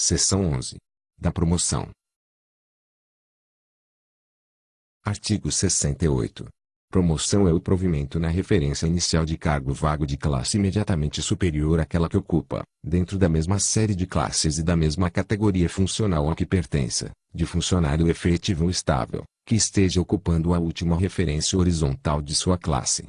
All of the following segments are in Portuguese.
Seção 11. Da promoção. Artigo 68. Promoção é o provimento na referência inicial de cargo vago de classe imediatamente superior àquela que ocupa, dentro da mesma série de classes e da mesma categoria funcional a que pertença, de funcionário efetivo ou estável, que esteja ocupando a última referência horizontal de sua classe.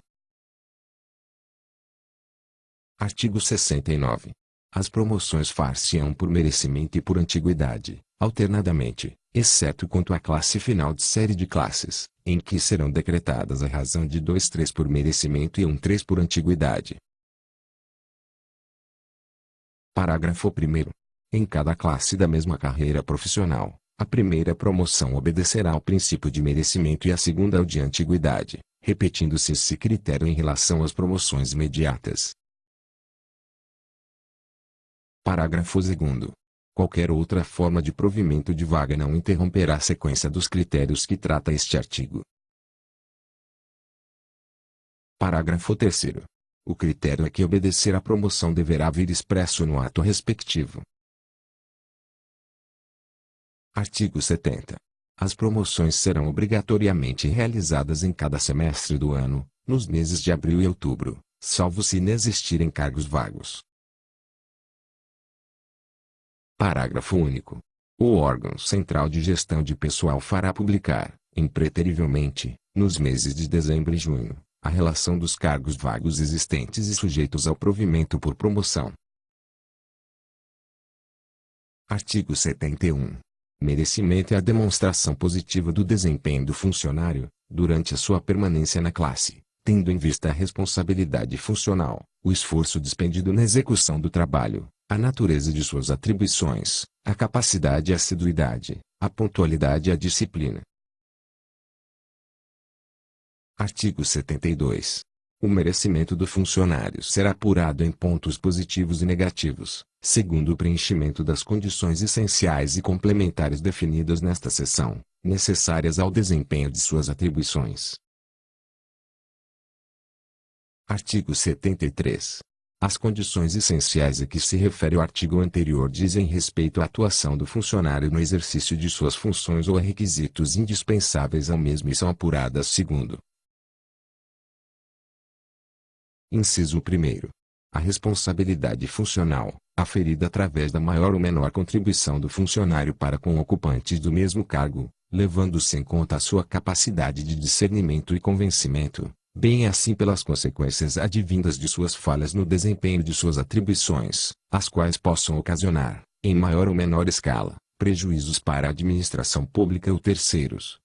Artigo 69. As promoções far-se-ão por merecimento e por antiguidade, alternadamente, exceto quanto à classe final de série de classes, em que serão decretadas à razão de 2-3 por merecimento e 1-3 por antiguidade. Parágrafo 1º. Em cada classe da mesma carreira profissional, a primeira promoção obedecerá ao princípio de merecimento e a segunda ao de antiguidade, repetindo-se esse critério em relação às promoções imediatas. Parágrafo 2º. Qualquer outra forma de provimento de vaga não interromperá a sequência dos critérios que trata este artigo. Parágrafo 3º. O critério a que obedecer a promoção deverá vir expresso no ato respectivo. Artigo 70. As promoções serão obrigatoriamente realizadas em cada semestre do ano, nos meses de abril e outubro, salvo se inexistirem cargos vagos. Parágrafo único. O órgão central de gestão de pessoal fará publicar, impreterivelmente, nos meses de dezembro e junho, a relação dos cargos vagos existentes e sujeitos ao provimento por promoção. Artigo 71. Merecimento é a demonstração positiva do desempenho do funcionário, durante a sua permanência na classe, tendo em vista a responsabilidade funcional, o esforço despendido na execução do trabalho, a natureza de suas atribuições, a capacidade e assiduidade, a pontualidade e a disciplina. Artigo 72. O merecimento do funcionário será apurado em pontos positivos e negativos, segundo o preenchimento das condições essenciais e complementares definidas nesta seção, necessárias ao desempenho de suas atribuições. Artigo 73. As condições essenciais a que se refere o artigo anterior dizem respeito à atuação do funcionário no exercício de suas funções ou a requisitos indispensáveis ao mesmo e são apuradas segundo. Inciso 1º. A responsabilidade funcional, aferida através da maior ou menor contribuição do funcionário para com ocupantes do mesmo cargo, levando-se em conta a sua capacidade de discernimento e convencimento, bem assim pelas consequências advindas de suas falhas no desempenho de suas atribuições, as quais possam ocasionar, em maior ou menor escala, prejuízos para a administração pública ou terceiros.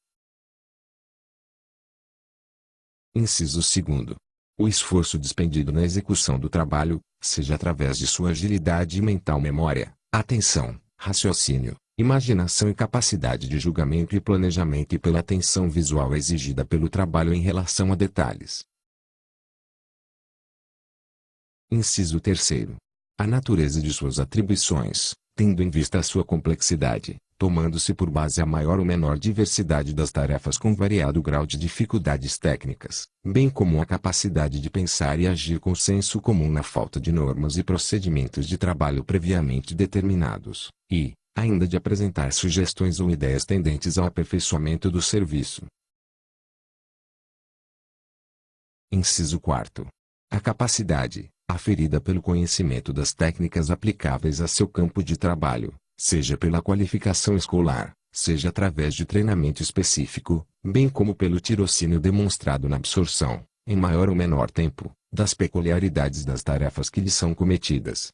Inciso 2º. O esforço despendido na execução do trabalho, seja através de sua agilidade e mental memória, atenção, raciocínio, imaginação e capacidade de julgamento e planejamento e pela atenção visual exigida pelo trabalho em relação a detalhes. Inciso 3º. A natureza de suas atribuições, tendo em vista a sua complexidade, tomando-se por base a maior ou menor diversidade das tarefas com variado grau de dificuldades técnicas, bem como a capacidade de pensar e agir com senso comum na falta de normas e procedimentos de trabalho previamente determinados, e, ainda de apresentar sugestões ou ideias tendentes ao aperfeiçoamento do serviço. Inciso 4º. A capacidade, aferida pelo conhecimento das técnicas aplicáveis a seu campo de trabalho, seja pela qualificação escolar, seja através de treinamento específico, bem como pelo tirocínio demonstrado na absorção, em maior ou menor tempo, das peculiaridades das tarefas que lhe são cometidas.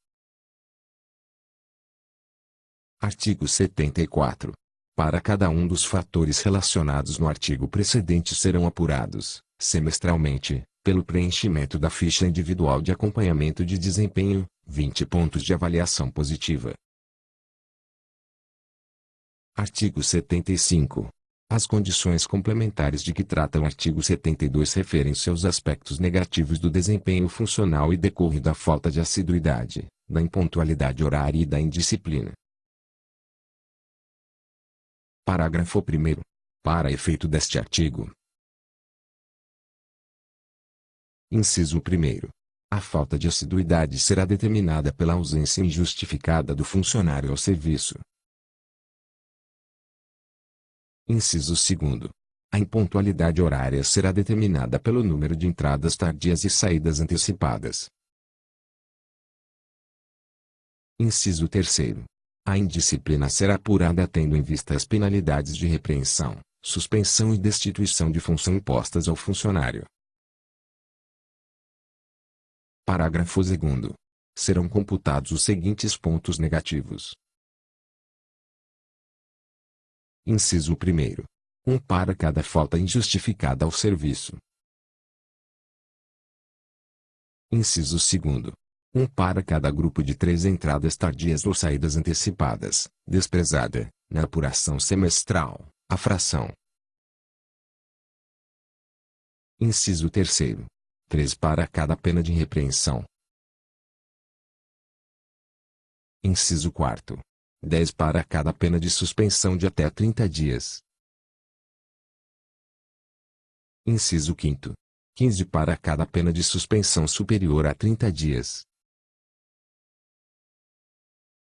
Artigo 74. Para cada um dos fatores relacionados no artigo precedente serão apurados, semestralmente, pelo preenchimento da ficha individual de acompanhamento de desempenho, 20 pontos de avaliação positiva. Artigo 75. As condições complementares de que trata o artigo 72 referem-se aos aspectos negativos do desempenho funcional e decorrem da falta de assiduidade, da impontualidade horária e da indisciplina. Parágrafo 1º. Para efeito deste artigo. Inciso 1º. A falta de assiduidade será determinada pela ausência injustificada do funcionário ao serviço. Inciso 2º. A impontualidade horária será determinada pelo número de entradas tardias e saídas antecipadas. Inciso 3º. A indisciplina será apurada tendo em vista as penalidades de repreensão, suspensão e destituição de função impostas ao funcionário. Parágrafo 2º. Serão computados os seguintes pontos negativos. Inciso 1º. 1 para cada falta injustificada ao serviço. Inciso 2º. 1 para cada grupo de 3 entradas tardias ou saídas antecipadas, desprezada, na apuração semestral, a fração. Inciso 3º. 3 para cada pena de repreensão. Inciso 4º. 10 para cada pena de suspensão de até 30 dias. Inciso 5º. 15 para cada pena de suspensão superior a 30 dias.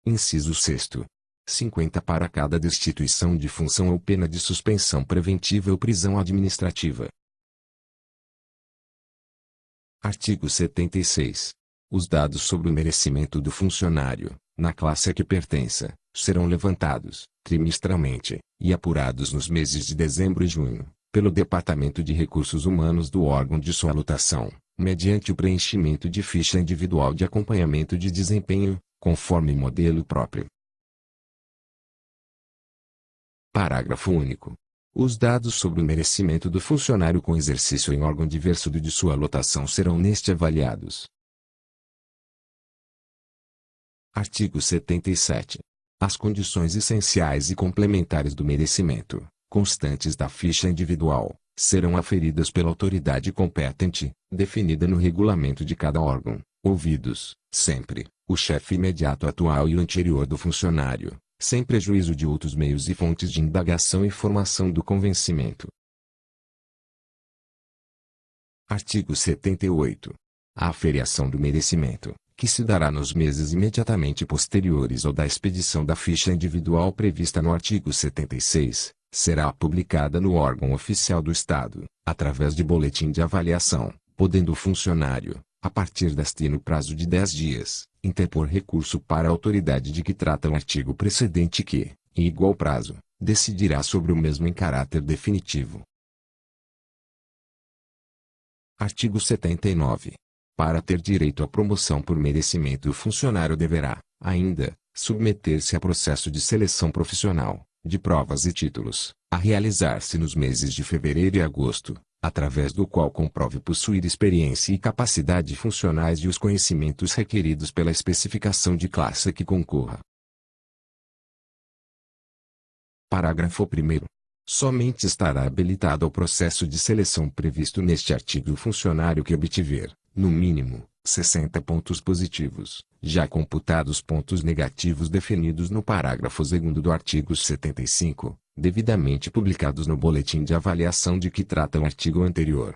Inciso 6º. 50 para cada destituição de função ou pena de suspensão preventiva ou prisão administrativa. Artigo 76. Os dados sobre o merecimento do funcionário, na classe a que pertença, serão levantados, trimestralmente, e apurados nos meses de dezembro e junho, pelo Departamento de Recursos Humanos do órgão de sua lotação, mediante o preenchimento de ficha individual de acompanhamento de desempenho, conforme modelo próprio. Parágrafo único. Os dados sobre o merecimento do funcionário com exercício em órgão diverso do de sua lotação serão neste avaliados. Artigo 77. As condições essenciais e complementares do merecimento, constantes da ficha individual, serão aferidas pela autoridade competente, definida no regulamento de cada órgão, ouvidos, sempre, o chefe imediato atual e o anterior do funcionário, sem prejuízo de outros meios e fontes de indagação e formação do convencimento. Artigo 78. A aferição do merecimento, que se dará nos meses imediatamente posteriores ao da expedição da ficha individual prevista no artigo 76, será publicada no órgão oficial do Estado, através de boletim de avaliação, podendo o funcionário, a partir deste e no prazo de 10 dias, interpor recurso para a autoridade de que trata o artigo precedente que, em igual prazo, decidirá sobre o mesmo em caráter definitivo. Artigo 79. Para ter direito à promoção por merecimento, o funcionário deverá, ainda, submeter-se a processo de seleção profissional, de provas e títulos, a realizar-se nos meses de fevereiro e agosto, através do qual comprove possuir experiência e capacidade funcionais e os conhecimentos requeridos pela especificação de classe a que concorra. Parágrafo 1º. Somente estará habilitado ao processo de seleção previsto neste artigo o funcionário que obtiver, no mínimo, 60 pontos positivos, já computados pontos negativos definidos no parágrafo 2º do artigo 75, devidamente publicados no boletim de avaliação de que trata o artigo anterior.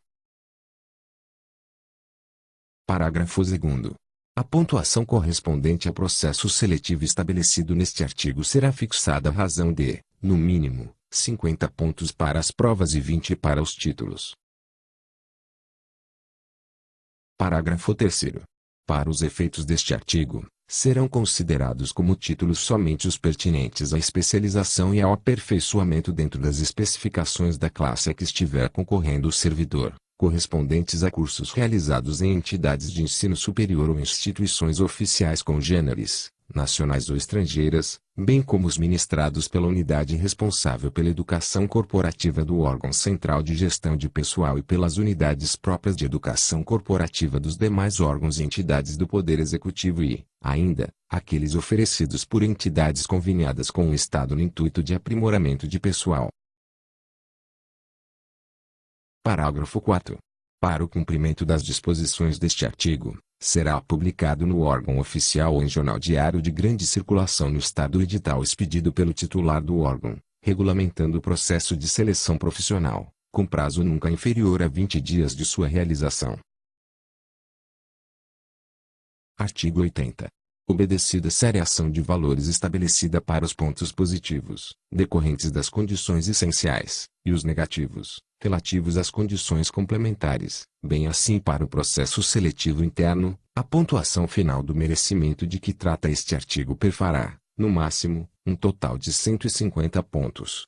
Parágrafo 2º. A pontuação correspondente ao processo seletivo estabelecido neste artigo será fixada à razão de, no mínimo, 50 pontos para as provas e 20 para os títulos. Parágrafo 3º. Para os efeitos deste artigo, serão considerados como títulos somente os pertinentes à especialização e ao aperfeiçoamento dentro das especificações da classe a que estiver concorrendo o servidor, correspondentes a cursos realizados em entidades de ensino superior ou instituições oficiais congêneres, nacionais ou estrangeiras, bem como os ministrados pela unidade responsável pela educação corporativa do órgão central de gestão de pessoal e pelas unidades próprias de educação corporativa dos demais órgãos e entidades do Poder Executivo e, ainda, aqueles oferecidos por entidades conveniadas com o Estado no intuito de aprimoramento de pessoal. Parágrafo 4. Para o cumprimento das disposições deste artigo, será publicado no órgão oficial ou em jornal diário de grande circulação no Estado o edital expedido pelo titular do órgão, regulamentando o processo de seleção profissional, com prazo nunca inferior a 20 dias de sua realização. Artigo 80. Obedecida seriação de valores estabelecida para os pontos positivos, decorrentes das condições essenciais, e os negativos, relativos às condições complementares, bem assim para o processo seletivo interno, a pontuação final do merecimento de que trata este artigo perfará, no máximo, um total de 150 pontos.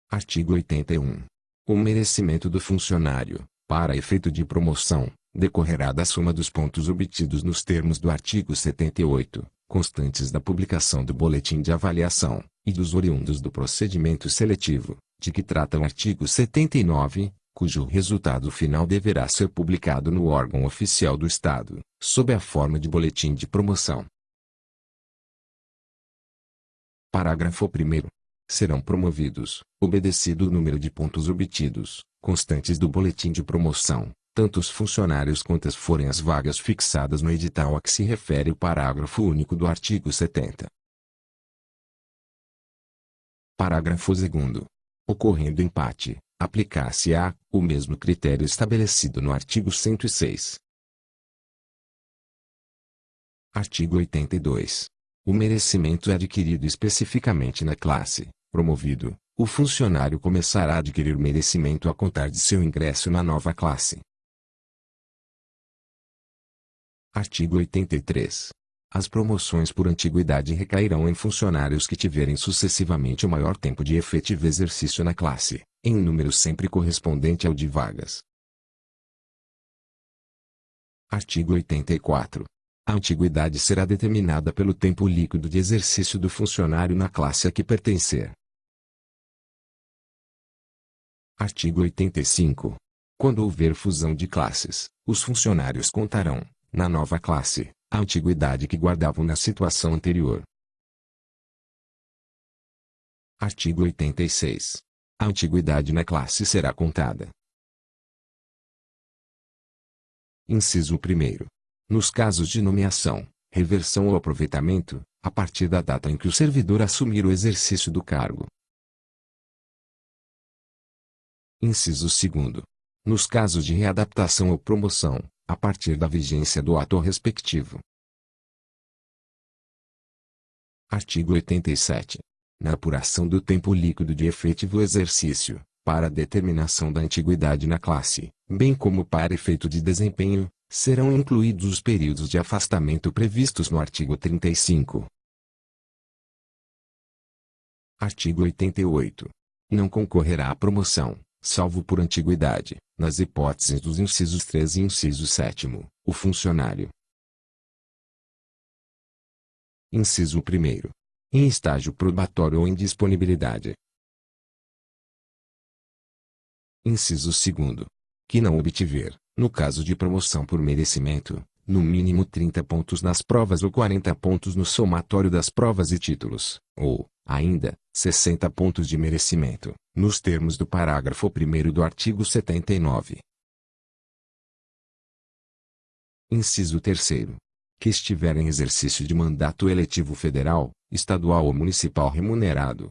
Artigo 81. O merecimento do funcionário, para efeito de promoção, decorrerá da soma dos pontos obtidos nos termos do artigo 78, constantes da publicação do boletim de avaliação, e dos oriundos do procedimento seletivo, de que trata o artigo 79, cujo resultado final deverá ser publicado no órgão oficial do Estado, sob a forma de boletim de promoção. Parágrafo 1º. Serão promovidos, obedecido o número de pontos obtidos, constantes do boletim de promoção, tanto os funcionários quantas forem as vagas fixadas no edital a que se refere o parágrafo único do artigo 70. Parágrafo 2º. Ocorrendo empate, aplicar-se-á o mesmo critério estabelecido no artigo 106. Artigo 82. O merecimento é adquirido especificamente na classe promovido. O funcionário começará a adquirir merecimento a contar de seu ingresso na nova classe. Artigo 83. As promoções por antiguidade recairão em funcionários que tiverem sucessivamente o maior tempo de efetivo exercício na classe, em número sempre correspondente ao de vagas. Artigo 84. A antiguidade será determinada pelo tempo líquido de exercício do funcionário na classe a que pertencer. Artigo 85. Quando houver fusão de classes, os funcionários contarão, na nova classe, a antiguidade que guardavam na situação anterior. Artigo 86. A antiguidade na classe será contada. Inciso 1º. Nos casos de nomeação, reversão ou aproveitamento, a partir da data em que o servidor assumir o exercício do cargo. Inciso 2º. Nos casos de readaptação ou promoção, a partir da vigência do ato respectivo. Artigo 87. Na apuração do tempo líquido de efetivo exercício, para a determinação da antiguidade na classe, bem como para efeito de desempenho, serão incluídos os períodos de afastamento previstos no artigo 35. Artigo 88. Não concorrerá à promoção, salvo por antiguidade, nas hipóteses dos incisos 3 e inciso 7º, o funcionário. Inciso 1º. Em estágio probatório ou em disponibilidade. Inciso 2º. Que não obtiver, no caso de promoção por merecimento, no mínimo 30 pontos nas provas ou 40 pontos no somatório das provas e títulos, ou, ainda, 60 pontos de merecimento, nos termos do parágrafo 1º do artigo 79. Inciso 3º. Que estiver em exercício de mandato eletivo federal, estadual ou municipal remunerado.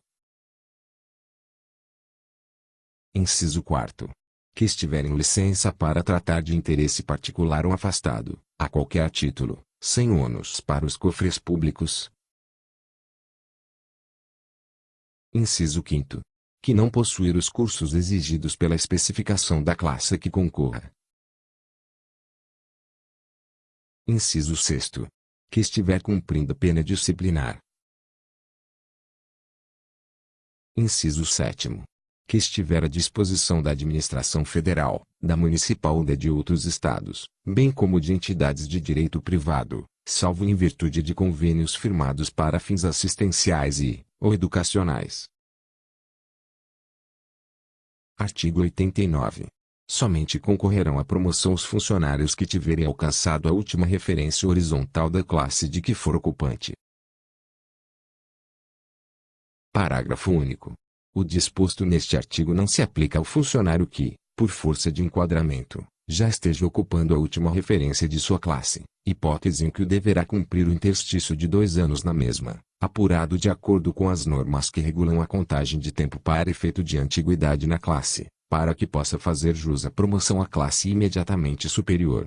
Inciso 4º. Que estiver em licença para tratar de interesse particular ou afastado, a qualquer título, sem ônus para os cofres públicos. Inciso 5º. Que não possuir os cursos exigidos pela especificação da classe a que concorra. Inciso 6º. Que estiver cumprindo pena disciplinar. Inciso 7º. Que estiver à disposição da administração federal, da municipal ou de outros estados, bem como de entidades de direito privado, salvo em virtude de convênios firmados para fins assistenciais ou educacionais. Artigo 89. Somente concorrerão à promoção os funcionários que tiverem alcançado a última referência horizontal da classe de que for ocupante. Parágrafo único. O disposto neste artigo não se aplica ao funcionário que, por força de enquadramento, já esteja ocupando a última referência de sua classe, hipótese em que o deverá cumprir o interstício de 2 anos na mesma, apurado de acordo com as normas que regulam a contagem de tempo para efeito de antiguidade na classe, para que possa fazer jus à promoção à classe imediatamente superior.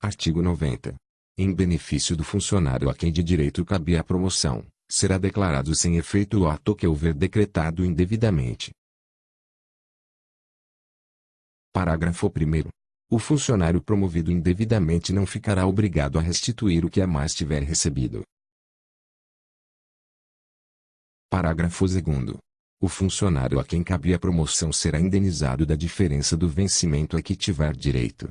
Artigo 90. Em benefício do funcionário a quem de direito cabia a promoção, será declarado sem efeito o ato que houver decretado indevidamente. Parágrafo 1º. O funcionário promovido indevidamente não ficará obrigado a restituir o que a mais tiver recebido. Parágrafo 2º. O funcionário a quem cabia a promoção será indenizado da diferença do vencimento a que tiver direito.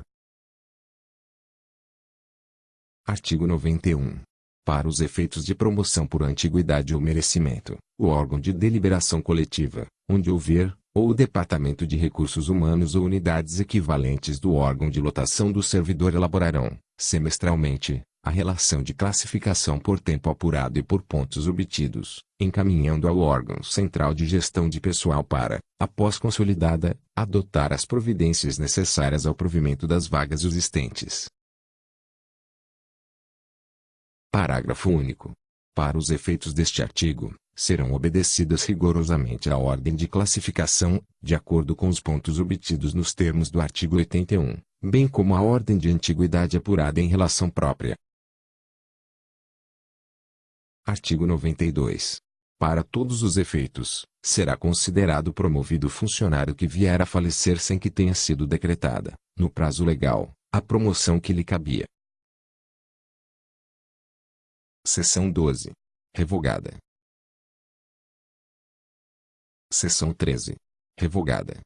Artigo 91. Para os efeitos de promoção por antiguidade ou merecimento, o órgão de deliberação coletiva, onde houver, ou o Departamento de Recursos Humanos ou unidades equivalentes do órgão de lotação do servidor elaborarão, semestralmente, a relação de classificação por tempo apurado e por pontos obtidos, encaminhando ao órgão central de gestão de pessoal para, após consolidada, adotar as providências necessárias ao provimento das vagas existentes. Parágrafo único. Para os efeitos deste artigo, serão obedecidas rigorosamente a ordem de classificação, de acordo com os pontos obtidos nos termos do artigo 81, bem como a ordem de antiguidade apurada em relação própria. Artigo 92. Para todos os efeitos, será considerado promovido o funcionário que vier a falecer sem que tenha sido decretada, no prazo legal, a promoção que lhe cabia. Seção 12. Revogada. Seção 13. Revogada.